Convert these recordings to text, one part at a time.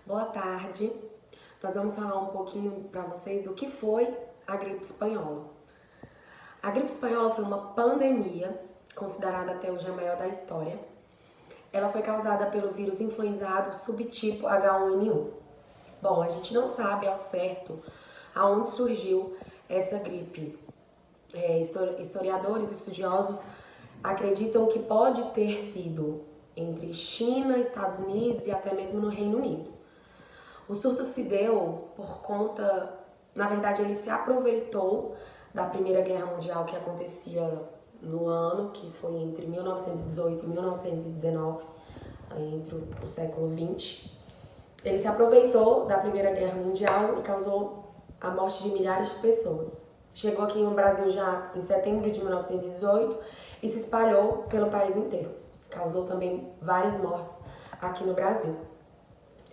Boa tarde. Nós vamos falar um pouquinho para vocês do que foi a gripe espanhola. A gripe espanhola foi uma pandemia, considerada até hoje a maior da história. Ela foi causada pelo vírus influenzado subtipo H1N1. Bom, a gente não sabe ao certo aonde surgiu essa gripe. Historiadores estudiosos acreditam que pode ter sido entre China, Estados Unidos e até mesmo no Reino Unido. O surto se deu por conta, na verdade, ele se aproveitou da Primeira Guerra Mundial que acontecia no ano, que foi entre 1918 e 1919, entre o século XX. Ele se aproveitou da Primeira Guerra Mundial e causou a morte de milhares de pessoas. Chegou aqui no Brasil já em setembro de 1918 e se espalhou pelo país inteiro. Causou também várias mortes aqui no Brasil.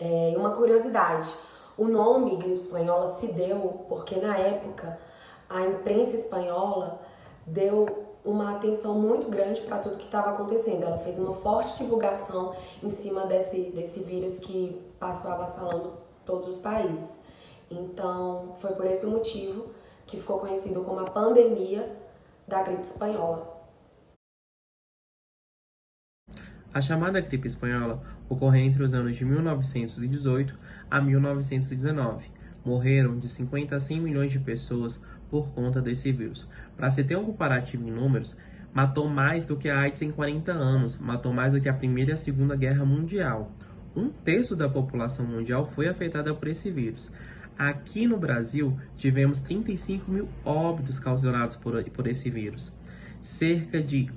E uma curiosidade, o nome gripe espanhola se deu porque na época a imprensa espanhola deu uma atenção muito grande para tudo que estava acontecendo. Ela fez uma forte divulgação em cima desse vírus que passou avassalando todos os países. Então, foi por esse motivo que ficou conhecido como a pandemia da gripe espanhola. A chamada gripe espanhola ocorreu entre os anos de 1918 a 1919. Morreram de 50 a 100 milhões de pessoas por conta desse vírus. Para se ter um comparativo em números, matou mais do que a AIDS em 40 anos, matou mais do que a Primeira e a Segunda Guerra Mundial. Um terço da população mundial foi afetada por esse vírus. Aqui no Brasil, tivemos 35 mil óbitos causados por esse vírus. Cerca de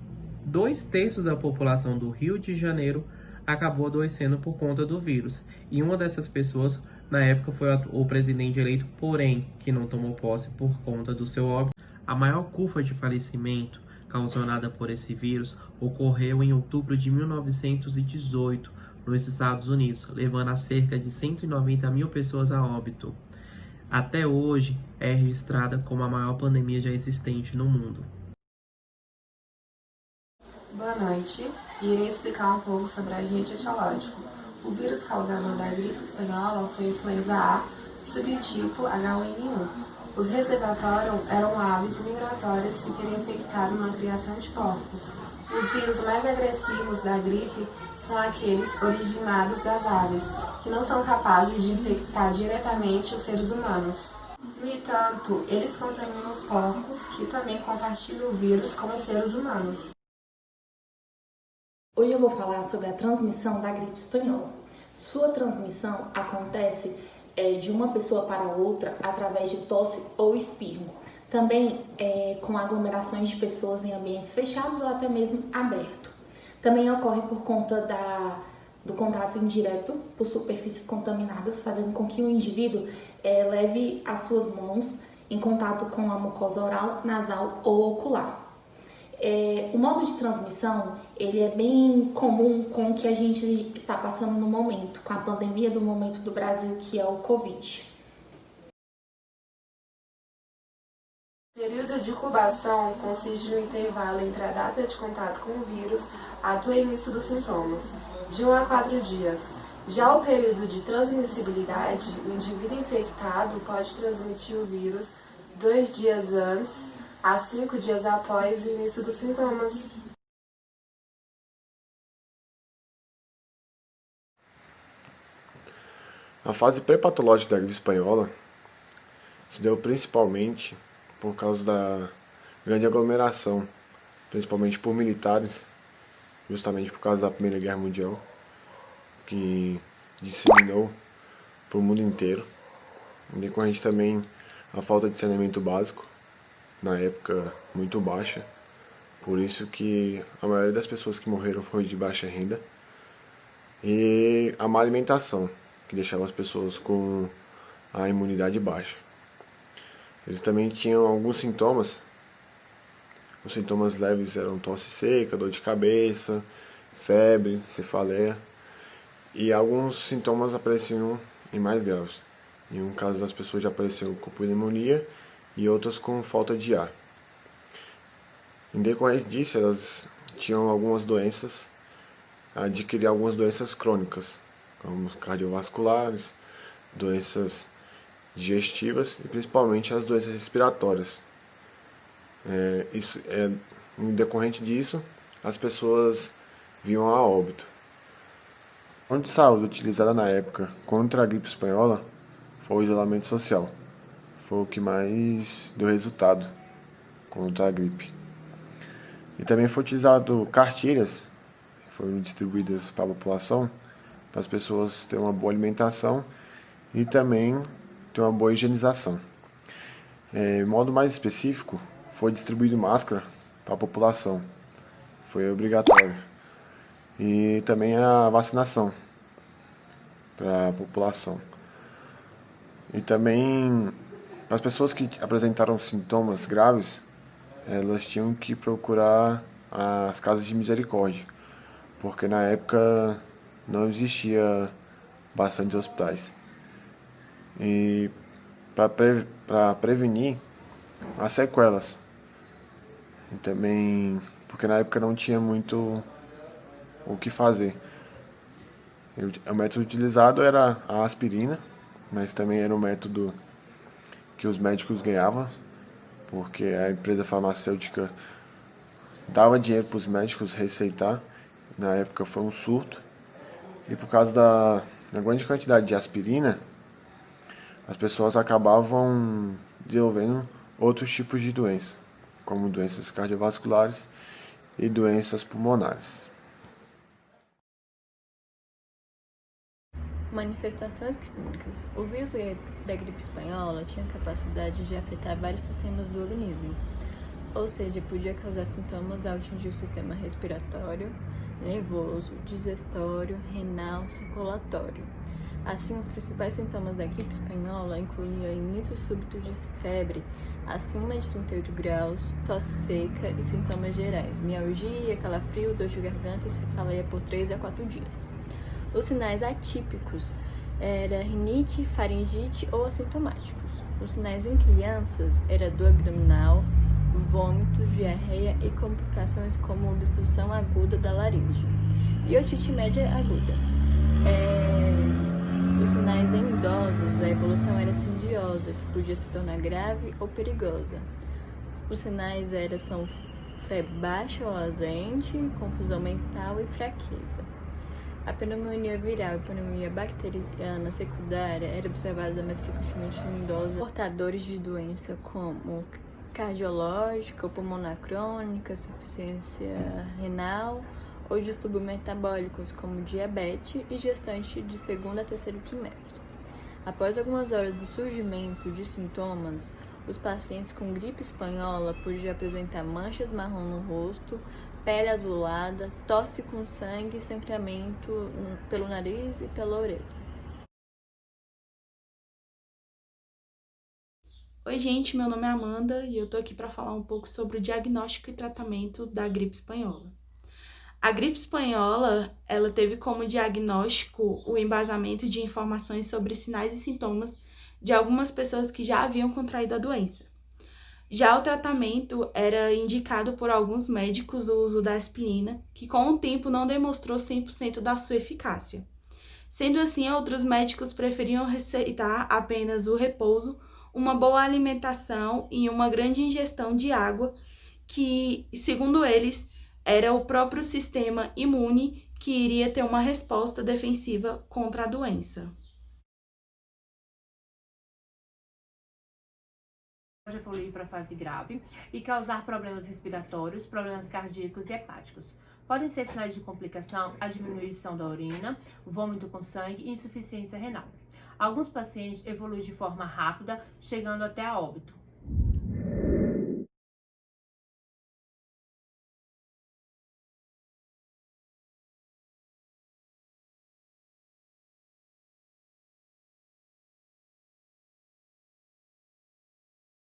2/3 da população do Rio de Janeiro acabou adoecendo por conta do vírus. E uma dessas pessoas, na época, foi o presidente eleito, porém, que não tomou posse por conta do seu óbito. A maior curva de falecimento causada por esse vírus ocorreu em outubro de 1918, nos Estados Unidos, levando a cerca de 190 mil pessoas a óbito. Até hoje, é registrada como a maior pandemia já existente no mundo. Boa noite, irei explicar um pouco sobre o agente etiológico. O vírus causador da gripe espanhola foi a influenza A, subtipo H1N1. Os reservatórios eram aves migratórias que teriam infectado uma criação de porcos. Os vírus mais agressivos da gripe são aqueles originados das aves, que não são capazes de infectar diretamente os seres humanos. No entanto, eles contaminam os porcos, que também compartilham o vírus com os seres humanos. Hoje eu vou falar sobre a transmissão da gripe espanhola. Sua transmissão acontece de uma pessoa para outra através de tosse ou espirro. Também com aglomerações de pessoas em ambientes fechados ou até mesmo aberto. Também ocorre por conta do contato indireto por superfícies contaminadas, fazendo com que o indivíduo leve as suas mãos em contato com a mucosa oral, nasal ou ocular. O modo de transmissão ele é bem comum com o que a gente está passando no momento, com a pandemia do momento do Brasil, que é o Covid. O período de incubação consiste no intervalo entre a data de contato com o vírus até o início dos sintomas, de 1 a 4 dias. Já o período de transmissibilidade, o indivíduo infectado pode transmitir o vírus 2 dias antes a 5 dias após o início dos sintomas. A fase pré-patológica da gripe espanhola se deu principalmente por causa da grande aglomeração, principalmente por militares, justamente por causa da Primeira Guerra Mundial, que disseminou para o mundo inteiro. Em decorrente também a falta de saneamento básico, na época muito baixa, por isso que a maioria das pessoas que morreram foi de baixa renda, e a má alimentação, que deixava as pessoas com a imunidade baixa. Eles também tinham alguns sintomas. Os sintomas leves eram tosse seca, dor de cabeça, febre, cefaleia, e alguns sintomas apareciam em mais graves. Em um caso das pessoas já apareceu com pneumonia e outras com falta de ar. Em decorrência disso, elas tinham algumas doenças, adquiriam algumas doenças crônicas, como cardiovasculares, doenças digestivas e principalmente as doenças respiratórias. Em decorrente disso, as pessoas vinham a óbito. A fonte de saúde utilizada na época contra a gripe espanhola foi o isolamento social. Foi o que mais deu resultado contra a gripe. E também foi utilizado cartilhas, que foram distribuídas para a população, para as pessoas terem uma boa alimentação e também ter uma boa higienização. De modo mais específico, foi distribuído máscara para a população. Foi obrigatório. E também a vacinação para a população. E também, as pessoas que apresentaram sintomas graves, elas tinham que procurar as casas de misericórdia, porque na época não existia bastantes hospitais. E para prevenir as sequelas. E também, porque na época não tinha muito o que fazer. O método utilizado era a aspirina, mas também era um método que os médicos ganhavam, porque a empresa farmacêutica dava dinheiro para os médicos receitar. Na época foi um surto, e por causa da grande quantidade de aspirina, as pessoas acabavam desenvolvendo outros tipos de doenças, como doenças cardiovasculares e doenças pulmonares. Manifestações clínicas. O vírus da gripe espanhola tinha capacidade de afetar vários sistemas do organismo, ou seja, podia causar sintomas ao atingir o sistema respiratório, nervoso, digestório, renal, circulatório. Assim, os principais sintomas da gripe espanhola incluíam início súbito de febre acima de 38 graus, tosse seca e sintomas gerais, mialgia, calafrio, dor de garganta e cefaleia por 3 a 4 dias. Os sinais atípicos eram rinite, faringite ou assintomáticos. Os sinais em crianças eram dor abdominal, vômitos, diarreia e complicações como obstrução aguda da laringe e otite média aguda. Os sinais em idosos, a evolução era insidiosa, que podia se tornar grave ou perigosa. Os sinais são febre baixa ou ausente, confusão mental e fraqueza. A pneumonia viral e pneumonia bacteriana secundária era observada mais frequentemente em idosos portadores de doença como cardiológica ou pulmonar crônica, insuficiência renal ou distúrbios metabólicos como diabetes e gestante de 2º a 3º trimestre. Após algumas horas do surgimento de sintomas, os pacientes com gripe espanhola podiam apresentar manchas marrom no rosto, pele azulada, tosse com sangue e sangramento pelo nariz e pela orelha. Oi gente, meu nome é Amanda e eu tô aqui para falar um pouco sobre o diagnóstico e tratamento da gripe espanhola. A gripe espanhola, ela teve como diagnóstico o embasamento de informações sobre sinais e sintomas de algumas pessoas que já haviam contraído a doença. Já o tratamento era indicado por alguns médicos o uso da aspirina, que com o tempo não demonstrou 100% da sua eficácia. Sendo assim, outros médicos preferiam receitar apenas o repouso, uma boa alimentação e uma grande ingestão de água, que, segundo eles, era o próprio sistema imune que iria ter uma resposta defensiva contra a doença. Pode evoluir para a fase grave e causar problemas respiratórios, problemas cardíacos e hepáticos. Podem ser sinais de complicação a diminuição da urina, vômito com sangue e insuficiência renal. Alguns pacientes evoluem de forma rápida, chegando até a óbito.